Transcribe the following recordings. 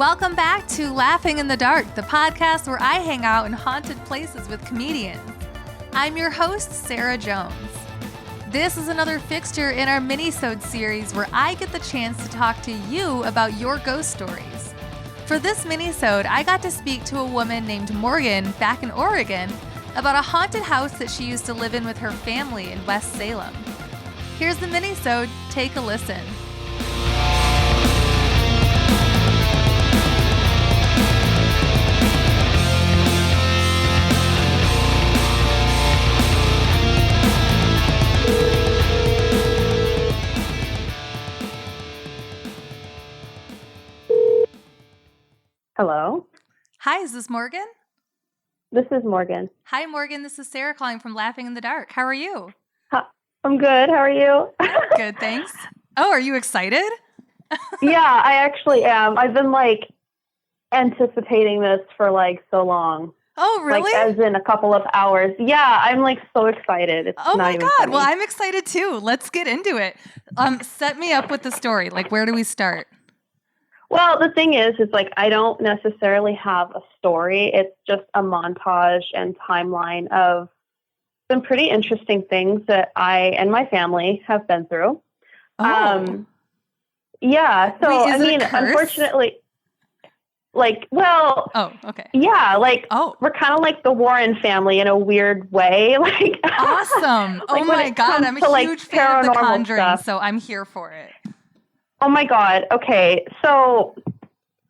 Welcome back to Laughing in the Dark, the podcast where I hang out in haunted places with comedians. I'm your host, Sarah Jones. This is another fixture in our Minisode series where I get the chance to talk to you about your ghost stories. For this Minisode, I got to speak to a woman named Morgan back in Oregon about a haunted house that she used to live in with her family in West Salem. Here's the Minisode. Take a listen. Hello. Hi, is this Morgan? This is Morgan. Hi, Morgan. This is Sarah calling from Laughing in the Dark. How are you? Hi, I'm good. How are you? Good, thanks. Oh, are you excited? Yeah, I actually am. I've been anticipating this for so long. Oh, really? As in a couple of hours. Yeah, I'm so excited. It's oh not my even God. funny. Well, I'm excited too. Let's get into it. Set me up with the story. Where do we start? Well, the thing is I don't necessarily have a story. It's just a montage and timeline of some pretty interesting things that I and my family have been through. Oh. Yeah. So, Wait, is it a curse? Unfortunately, Oh, okay. Yeah, we're kind of like the Warren family in a weird way. Awesome. Oh my God. I'm a huge fan of The Conjuring, stuff. So I'm here for it. Oh my God. Okay. So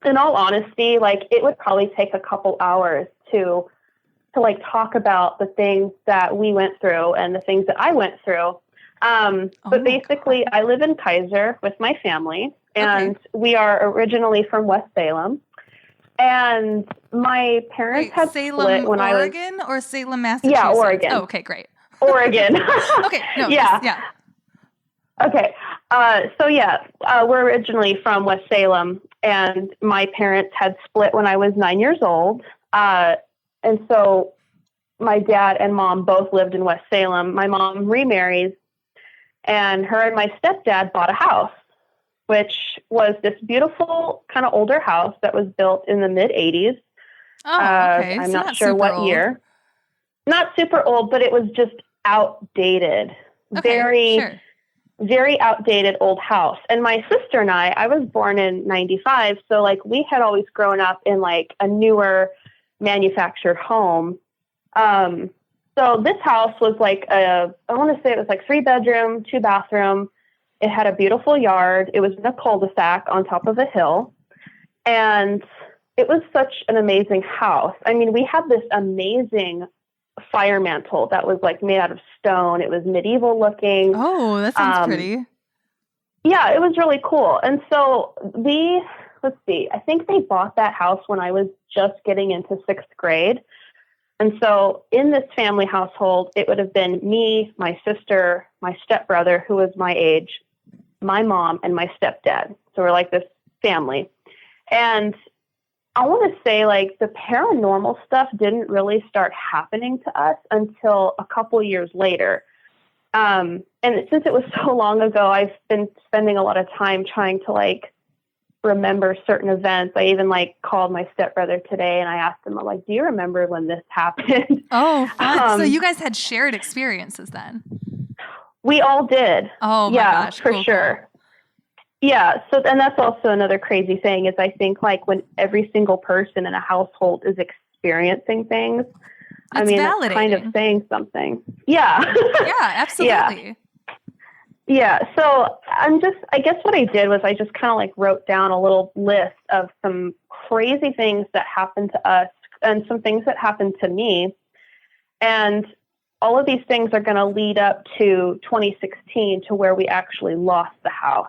in all honesty, it would probably take a couple hours to talk about the things that we went through and the things that I went through. But basically I live in Kaiser with my family and we are originally from West Salem. And my parents had split when Oregon or Salem, Massachusetts? Yeah, Oregon. Oh, okay, great. Oregon. Okay. No, yeah. Okay. We're originally from West Salem, and my parents had split when I was 9 years old. And so my dad and mom both lived in West Salem. My mom remarries, and her and my stepdad bought a house, which was this beautiful kind of older house that was built in the mid-'80s. Oh, okay. I'm not sure what old. year. Not super old, but it was just outdated. Okay, Very outdated old house. And my sister and I was born in 95. So we had always grown up in a newer manufactured home. So this house was I want to say it was 3-bedroom, 2-bathroom. It had a beautiful yard. It was in a cul-de-sac on top of a hill. And it was such an amazing house. I mean, we had this amazing fire mantle that was made out of stone. It was medieval looking. Oh, that sounds pretty. Yeah, it was really cool. And so I think they bought that house when I was just getting into 6th grade. And so in this family household, it would have been me, my sister, my stepbrother, who was my age, my mom, and my stepdad. So we're this family. And I want to say the paranormal stuff didn't really start happening to us until a couple years later. And since it was so long ago, I've been spending a lot of time trying to remember certain events. I even called my stepbrother today and I asked him, do you remember when this happened? Oh, fun. So you guys had shared experiences then? We all did. Oh my gosh. For sure. Cool. Yeah. So, and that's also another crazy thing is I think when every single person in a household is experiencing things, it's kind of saying something. Yeah. Yeah, absolutely. Yeah. So I guess what I did was I just kind of wrote down a little list of some crazy things that happened to us and some things that happened to me. And all of these things are going to lead up to 2016 to where we actually lost the house.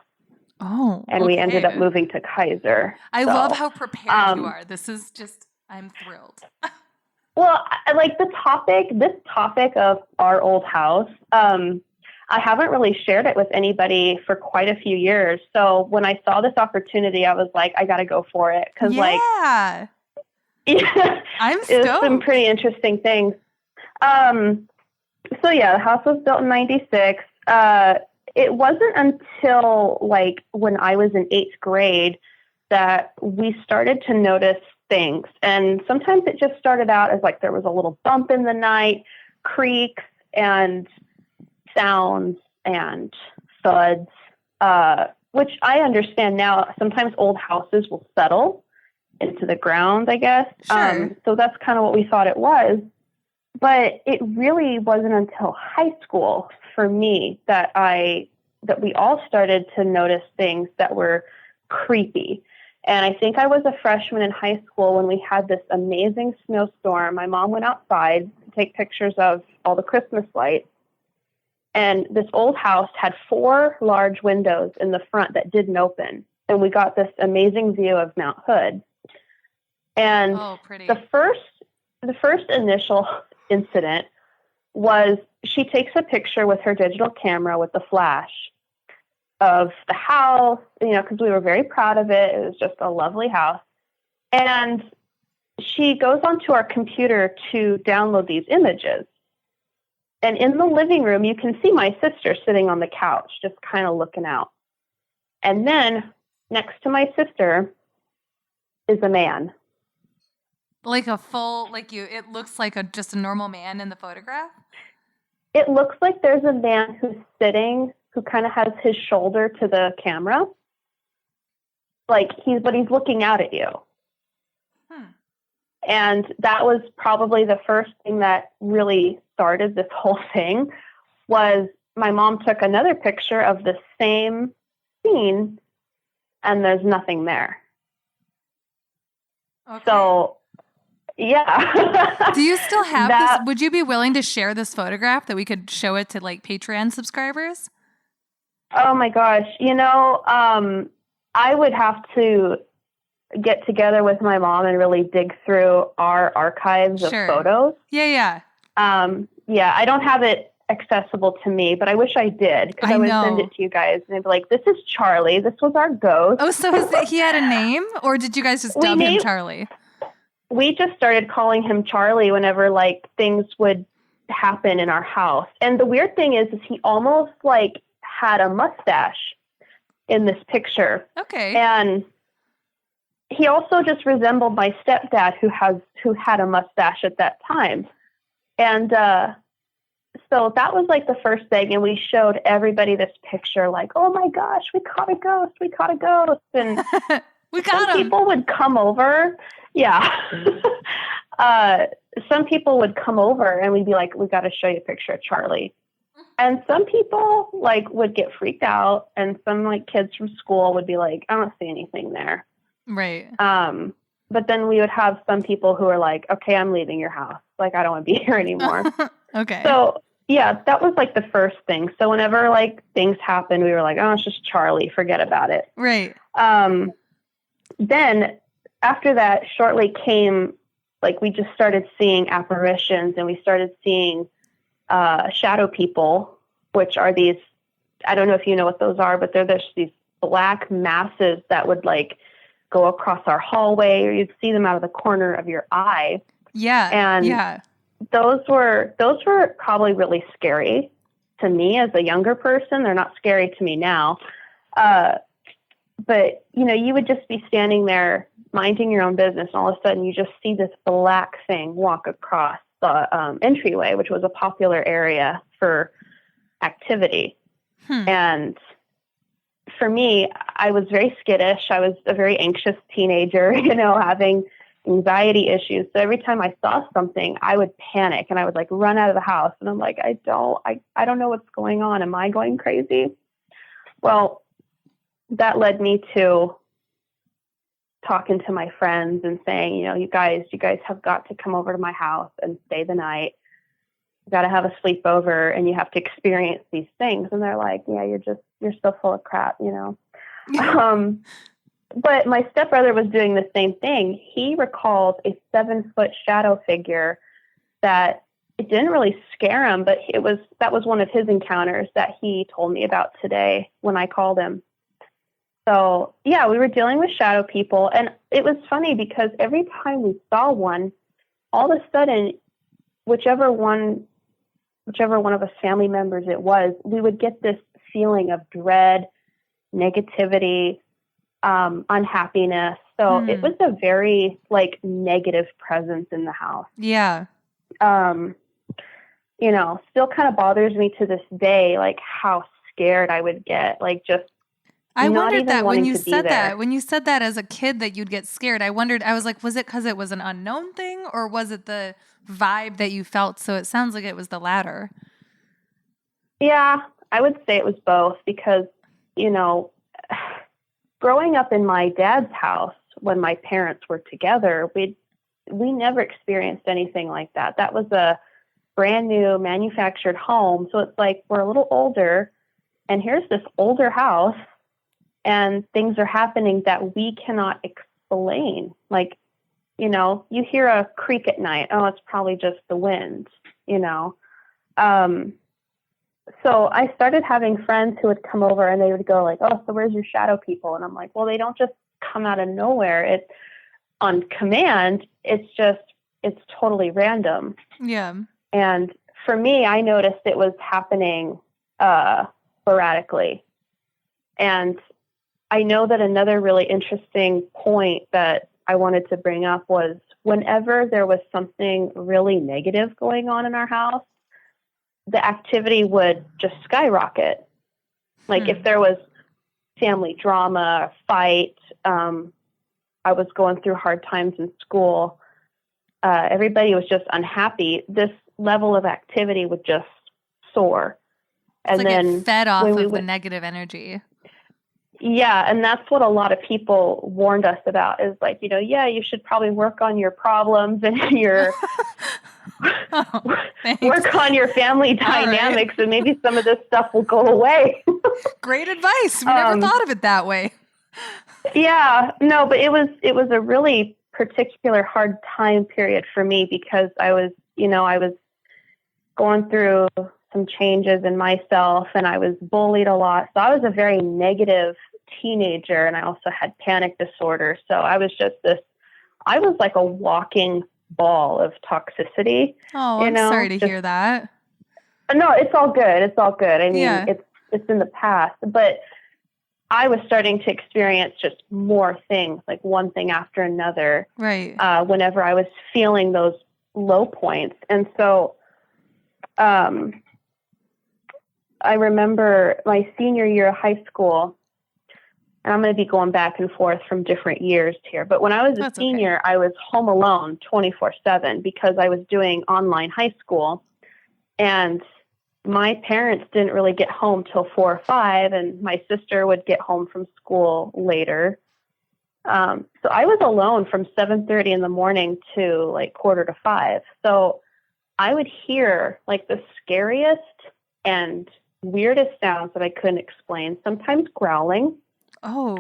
Oh, and we ended up moving to Kaiser. I love how prepared you are. This is just, I'm thrilled. Well, this topic of our old house, I haven't really shared it with anybody for quite a few years. So when I saw this opportunity, I was I got to go for it. Cause yeah, I'm stoked. It was some pretty interesting things. So yeah, the house was built in 96. It wasn't until when I was in 8th grade that we started to notice things. And sometimes it just started out as like there was a little bump in the night, creaks and sounds and thuds, which I understand now. Sometimes old houses will settle into the ground, I guess. Sure. So that's kind of what we thought it was. But it really wasn't until high school for me that we all started to notice things that were creepy. And I think I was a freshman in high school when we had this amazing snowstorm. My mom went outside to take pictures of all the Christmas lights. And this old house had 4 large windows in the front that didn't open. And we got this amazing view of Mount Hood. And pretty. the first initial incident was she takes a picture with her digital camera with the flash of the house, because we were very proud of it. It was just a lovely house. And she goes onto our computer to download these images. And in the living room, you can see my sister sitting on the couch, just kind of looking out. And then next to my sister is a man. Like a full, it looks like just a normal man in the photograph? It looks like there's a man who's sitting, who kind of has his shoulder to the camera. But he's looking out at you. And that was probably the first thing that really started this whole thing. Was my mom took another picture of the same scene, and there's nothing there. Okay. So, yeah. Do you still have this? Would you be willing to share this photograph that we could show it to Patreon subscribers? Oh my gosh. I would have to get together with my mom and really dig through our archives of photos. Yeah. Yeah, I don't have it accessible to me, but I wish I did, because I would send it to you guys and I'd be like, this is Charlie. This was our ghost. Oh, so he had a name, or did you guys just dub him Charlie? We just started calling him Charlie whenever things would happen in our house. And the weird thing is he almost had a mustache in this picture. Okay. And he also just resembled my stepdad who had a mustache at that time. And so that was the first thing. And we showed everybody this picture, oh my gosh, we caught a ghost. We caught a ghost. And we got him. People would come over. Yeah. Some people would come over and we'd be like, we got to show you a picture of Charlie. And some people would get freaked out, and some kids from school would be like, I don't see anything there. Right. But then we would have some people who are like, okay, I'm leaving your house. I don't want to be here anymore. Okay. So yeah, that was the first thing. So whenever things happened, we were like, oh, it's just Charlie, forget about it. Right. Then after that, shortly came, we just started seeing apparitions, and we started seeing shadow people, which are these, I don't know if you know what those are, but they're just these black masses that would go across our hallway, or you'd see them out of the corner of your eye. Yeah. And those were probably really scary to me as a younger person. They're not scary to me now. But you would just be standing there minding your own business, and all of a sudden you just see this black thing walk across the entryway, which was a popular area for activity. And for me, I was very skittish. I was a very anxious teenager, having anxiety issues. So every time I saw something, I would panic and I would run out of the house. And I'm like, I don't know what's going on. Am I going crazy? Well, that led me to talking to my friends and saying, you guys have got to come over to my house and stay the night. You got to have a sleepover, and you have to experience these things. And they're like, yeah, you're so full of crap, But my stepbrother was doing the same thing. He recalled a 7-foot shadow figure that it didn't really scare him, but that was one of his encounters that he told me about today when I called him. So yeah, we were dealing with shadow people, and it was funny because every time we saw one, all of a sudden, whichever one of us family members it was, we would get this feeling of dread, negativity, unhappiness. So it was a very like negative presence in the house. Yeah. You know, still kind of bothers me to this day, like how scared I would get, like just I not wondered even that wanting when you to be said there. that, when you said that as a kid that you'd get scared, I was like, was it because it was an unknown thing or was it the vibe that you felt? So it sounds like it was the latter. Yeah, I would say it was both because, you know, growing up in my dad's house when my parents were together, we never experienced anything like that. That was a brand new manufactured home. So it's like we're a little older and here's this older house and things are happening that we cannot explain. Like, you know, you hear a creak at night. Oh, it's probably just the wind, you know. So I started having friends who would come over and they would go like, oh, so where's your shadow people? And I'm like, well, they don't just come out of nowhere. It's on command. It's totally random. Yeah. And for me, I noticed it was happening sporadically. And I know that another really interesting point that I wanted to bring up was whenever there was something really negative going on in our house, the activity would just skyrocket. Like if there was family drama, fight, I was going through hard times in school, everybody was just unhappy, this level of activity would just soar. And like then it fed off of the negative energy. Yeah, and that's what a lot of people warned us about is like, you know, yeah, you should probably work on your problems and your work on your family dynamics and maybe some of this stuff will go away. Great advice. We never thought of it that way. Yeah, no, but it was a really particular hard time period for me because I was going through some changes in myself and I was bullied a lot. So I was a very negative teenager and I also had panic disorder. So I was like a walking ball of toxicity. Oh, I'm sorry to hear that. No, it's all good. It's all good. I mean, it's in the past, but I was starting to experience just more things, like one thing after another. Right. Whenever I was feeling those low points. And so, I remember my senior year of high school, and I'm going to be going back and forth from different years here. But when I was a senior, I was home alone 24/7 because I was doing online high school. And my parents didn't really get home till 4 or 5, and my sister would get home from school later. So I was alone from 7:30 in the morning to like 4:45. So I would hear like the scariest and weirdest sounds that I couldn't explain, sometimes growling. Oh.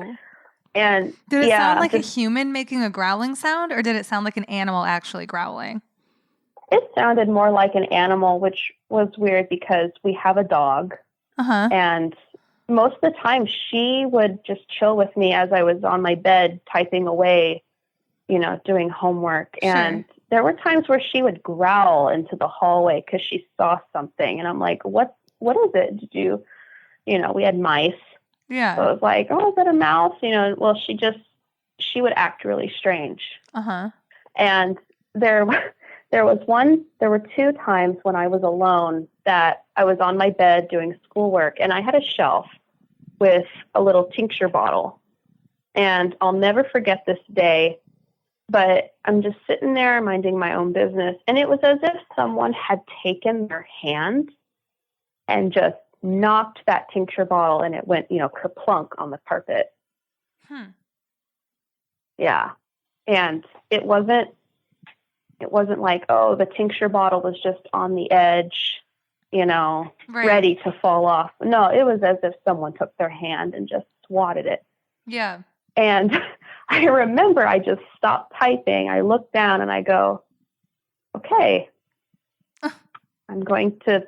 And did it sound like a human making a growling sound or did it sound like an animal actually growling? It sounded more like an animal, which was weird because we have a dog. And most of the time she would just chill with me as I was on my bed typing away, you know, doing homework. And there were times where she would growl into the hallway because she saw something. And I'm like, what is it? Did you know, we had mice. Yeah. So I was like, oh, is that a mouse? You know, well, she would act really strange. And there were 2 times when I was alone that I was on my bed doing schoolwork and I had a shelf with a little tincture bottle. And I'll never forget this day, but I'm just sitting there minding my own business. And it was as if someone had taken their hand and just knocked that tincture bottle and it went, you know, kerplunk on the carpet. Yeah. And it wasn't like, oh, the tincture bottle was just on the edge, you know, ready to fall off. No, it was as if someone took their hand and just swatted it. Yeah. And I remember I just stopped typing. I looked down and I go, okay, I'm going to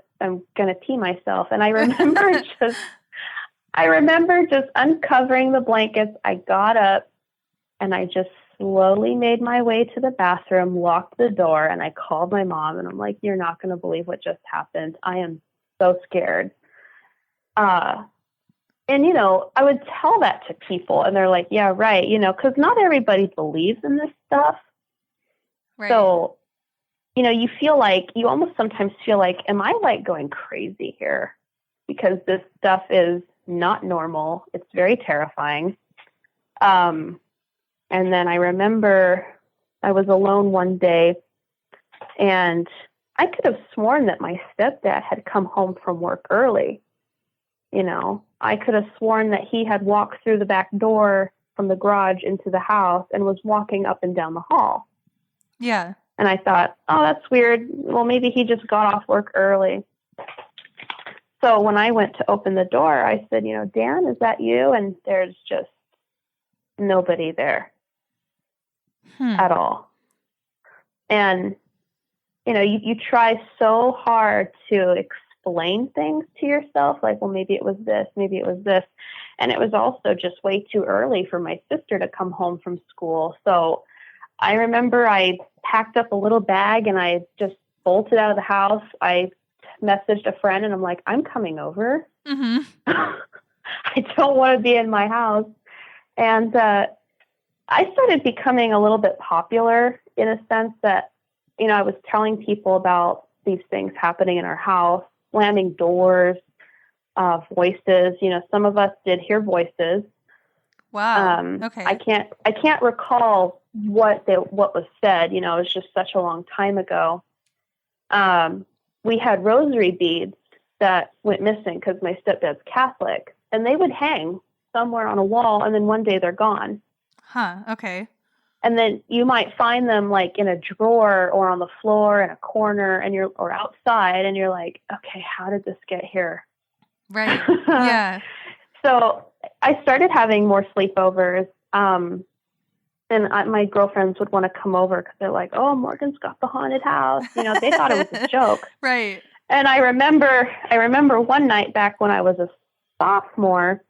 pee myself. And I remember just uncovering the blankets. I got up and I just slowly made my way to the bathroom, locked the door, and I called my mom and I'm like, you're not going to believe what just happened. I am so scared. And, I would tell that to people and they're like, yeah, right. Cause not everybody believes in this stuff. Right. So, you almost sometimes feel like, am I like going crazy here? Because this stuff is not normal. It's very terrifying. And then I remember I was alone one day and I could have sworn that my stepdad had come home from work early. I could have sworn that he had walked through the back door from the garage into the house and was walking up and down the hall. Yeah. And I thought, oh, that's weird. Well, maybe he just got off work early. So when I went to open the door, I said, Dan, is that you? And there's just nobody there at all. And, you try so hard to explain things to yourself, like, well, maybe it was this, maybe it was this. And it was also just way too early for my sister to come home from school. So I remember I packed up a little bag and I just bolted out of the house. I messaged a friend and I'm like, I'm coming over. Mm-hmm. I don't want to be in my house. And I started becoming a little bit popular in a sense that, I was telling people about these things happening in our house, slamming doors, voices. Some of us did hear voices. Wow. Okay. I can't recall what was said. It was just such a long time ago. We had rosary beads that went missing because my stepdad's Catholic, and they would hang somewhere on a wall, and then one day they're gone. Huh. Okay. And then you might find them like in a drawer or on the floor in a corner, or outside, and you're like, okay, how did this get here? Right. Yeah. So I started having more sleepovers. And my girlfriends would want to come over because they're like, oh, Morgan's got the haunted house. They thought it was a joke. Right. And I remember one night back when I was a sophomore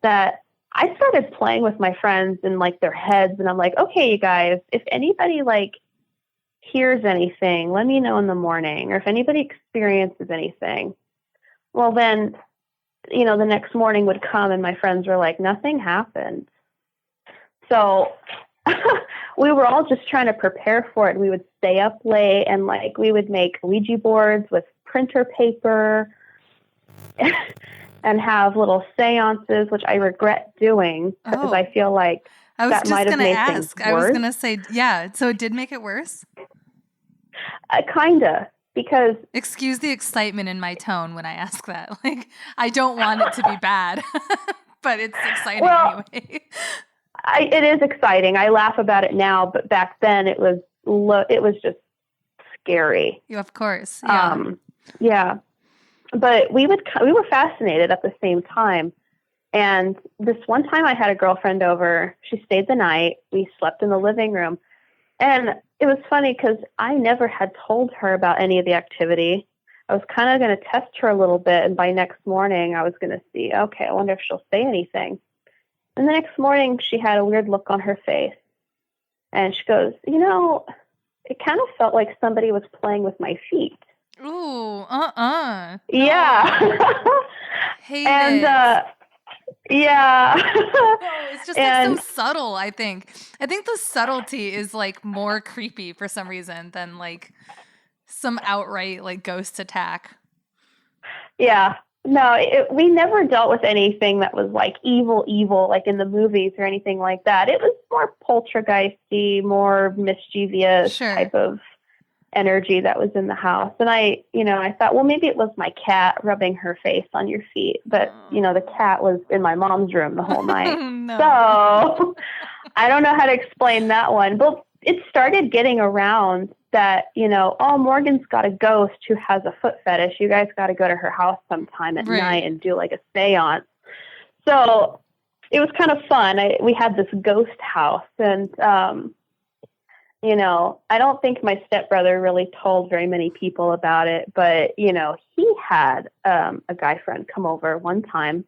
that I started playing with my friends in like their heads. And I'm like, okay, you guys, if anybody like hears anything, let me know in the morning. Or if anybody experiences anything, well, then, the next morning would come and my friends were like, nothing happened. So we were all just trying to prepare for it. We would stay up late and like we would make Ouija boards with printer paper and have little seances, which I regret doing because I feel like that might have made things worse. I was going to say, yeah. So it did make it worse? Kinda, because... Excuse the excitement in my tone when I ask that. Like, I don't want it to be bad, but it's exciting anyway. It is exciting. I laugh about it now, but back then it was just scary. Yeah, of course. Yeah. Yeah. But we were fascinated at the same time. And this one time I had a girlfriend over. She stayed the night. We slept in the living room. And it was funny because I never had told her about any of the activity. I was kind of going to test her a little bit. And by next morning, I was going to see, okay, I wonder if she'll say anything. And the next morning, she had a weird look on her face. And she goes, it kind of felt like somebody was playing with my feet. Ooh, Yeah. Hate and, it. Yeah. No, it's just so subtle, I think. I think the subtlety is like more creepy for some reason than like some outright like ghost attack. Yeah. No, we never dealt with anything that was like evil, like in the movies or anything like that. It was more poltergeisty, more mischievous type of energy that was in the house. And I thought, well, maybe it was my cat rubbing her face on your feet. But, the cat was in my mom's room the whole night. No. So I don't know how to explain that one. But it started getting around that, Morgan's got a ghost who has a foot fetish. You guys got to go to her house sometime at night and do like a seance. So it was kind of fun. We had this ghost house and, I don't think my stepbrother really told very many people about it, but, he had a guy friend come over one time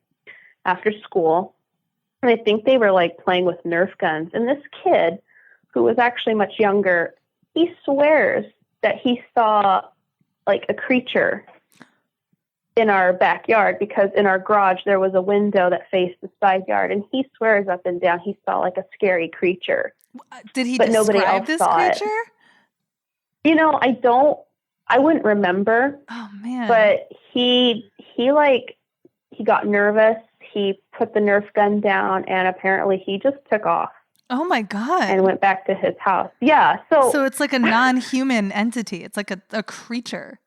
after school, and I think they were like playing with Nerf guns. And this kid, who was actually much younger, he swears that he saw like a creature in our backyard, because in our garage there was a window that faced the side yard, and he swears up and down he saw like a scary creature. Did he but nobody describe else this saw creature? I wouldn't remember. Oh man. But he got nervous. He put the Nerf gun down, and apparently he just took off. Oh my God. And went back to his house. Yeah. So it's like a non-human entity. It's like a creature.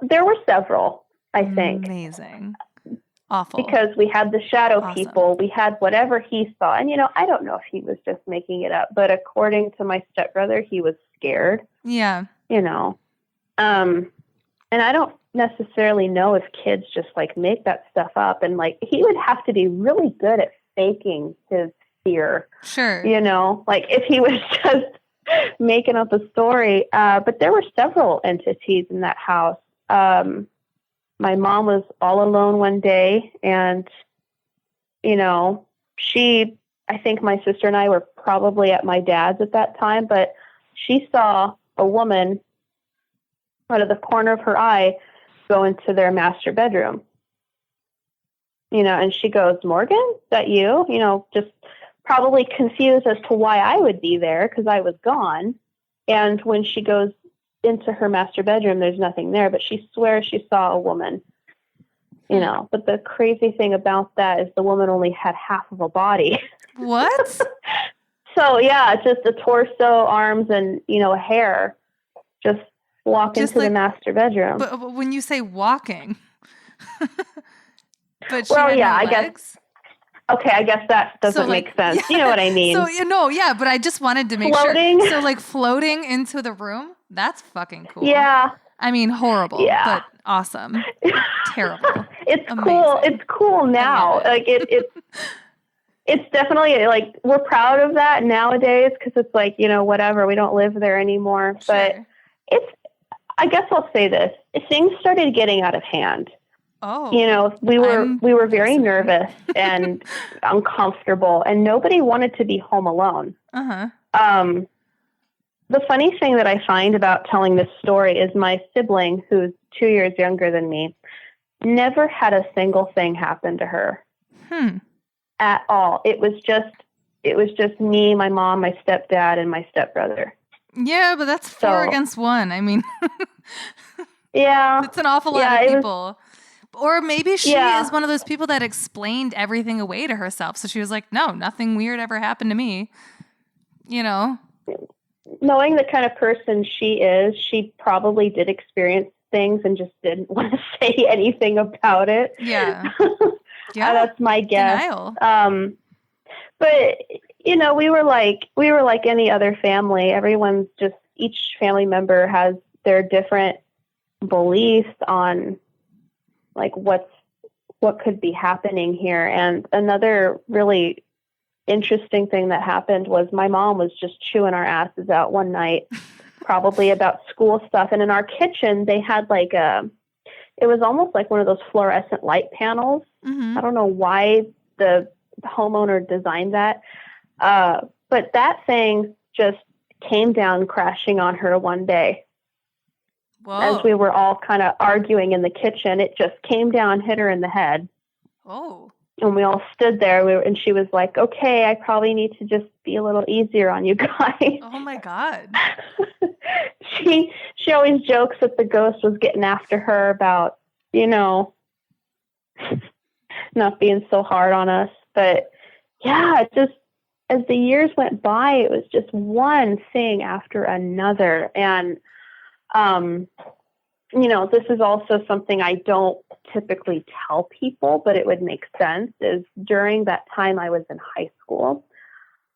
There were several, I think. Amazing. Awful. Because we had the shadow people. We had whatever he saw. And, I don't know if he was just making it up, but according to my stepbrother, he was scared. Yeah. And I don't necessarily know if kids just like make that stuff up. And like, he would have to be really good at faking his fear. Sure. Like if he was just making up a story. But there were several entities in that house. My mom was all alone one day, and, I think my sister and I were probably at my dad's at that time, but she saw a woman out of the corner of her eye go into their master bedroom, and she goes, "Morgan, is that you?" Just probably confused as to why I would be there because I was gone. And when she goes into her master bedroom, there's nothing there, but she swears she saw a woman, but the crazy thing about that is the woman only had half of a body. What? So yeah, just a torso, arms, and, hair just walk into the master bedroom. But when you say walking, but she well, had yeah, no I legs? guess. Okay, I guess that doesn't make sense. Yeah. You know what I mean? So, yeah, but I just wanted to make floating. Sure. So, like, floating into the room? That's fucking cool. Yeah. I mean, horrible, but awesome. Terrible. It's amazing. Cool. It's cool now. Like, it's definitely, like, we're proud of that nowadays because it's like, whatever, we don't live there anymore. Sure. But I guess I'll say this. Things started getting out of hand. Oh, we were very nervous and uncomfortable, and nobody wanted to be home alone. Uh-huh. The funny thing that I find about telling this story is my sibling, who's 2 years younger than me, never had a single thing happen to her at all. It was just me, my mom, my stepdad, and my stepbrother. Yeah, but that's 4 against 1. I mean, yeah, it's an awful lot of people. Or maybe she is one of those people that explained everything away to herself. So she was like, no, nothing weird ever happened to me. Knowing the kind of person she is, she probably did experience things and just didn't want to say anything about it. Yeah. That's my guess. Denial. But, we were like any other family. Each family member has their different beliefs on like what could be happening here. And another really interesting thing that happened was my mom was just chewing our asses out one night, probably about school stuff. And in our kitchen, they had like it was almost like one of those fluorescent light panels. Mm-hmm. I don't know why the homeowner designed that. But that thing just came down crashing on her one day. Whoa. As we were all kind of arguing in the kitchen, it just came down, hit her in the head. Oh. And we all stood there, and she was like, "Okay, I probably need to just be a little easier on you guys." Oh my God. She always jokes that the ghost was getting after her about, not being so hard on us. But yeah, just as the years went by, it was just one thing after another. And this is also something I don't typically tell people, but it would make sense, is during that time I was in high school,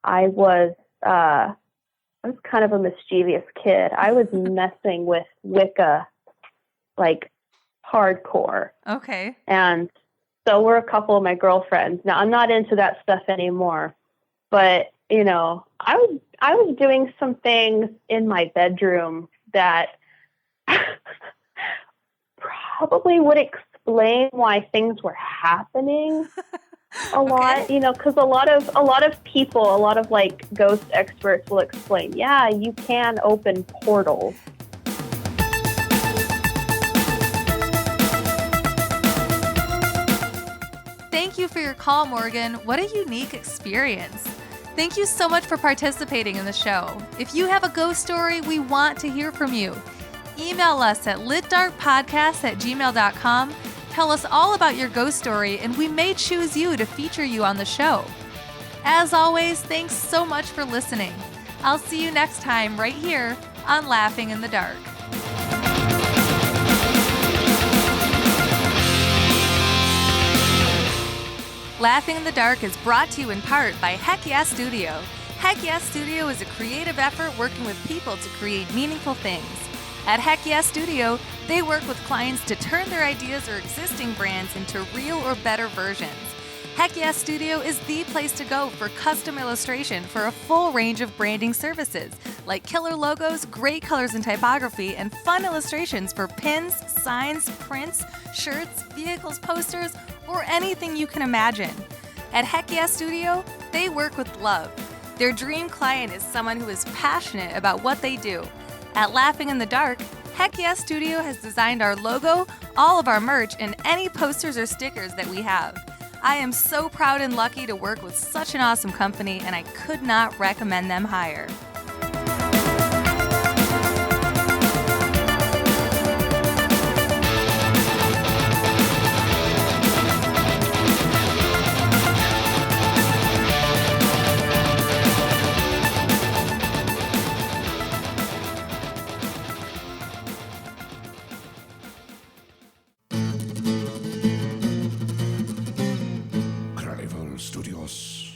I was kind of a mischievous kid. I was messing with Wicca, like hardcore. Okay. And so were a couple of my girlfriends. Now I'm not into that stuff anymore, but I was doing some things in my bedroom that probably would explain why things were happening a lot, because a lot of people, a lot of like ghost experts will explain, yeah, you can open portals. for your call, Morgan. What a unique experience. Thank you so much for participating in the show. If you have a ghost story, we want to hear from you. Email us at litdarkpodcast@gmail.com. Tell us all about your ghost story, and we may choose you to feature you on the show. As always, thanks so much for listening. I'll see you next time right here on Laughing in the Dark. Laughing in the Dark is brought to you in part by Heck Yeah Studio. Heck Yeah Studio is a creative effort working with people to create meaningful things. At Heck Yeah Studio, they work with clients to turn their ideas or existing brands into real or better versions. Heck Yeah Studio is the place to go for custom illustration for a full range of branding services, like killer logos, great colors and typography, and fun illustrations for pins, signs, prints, shirts, vehicles, posters, or anything you can imagine. At Heck Yeah Studio, they work with love. Their dream client is someone who is passionate about what they do. At Laughing in the Dark, Heck Yeah Studio has designed our logo, all of our merch, and any posters or stickers that we have. I am so proud and lucky to work with such an awesome company, and I could not recommend them higher. Studios.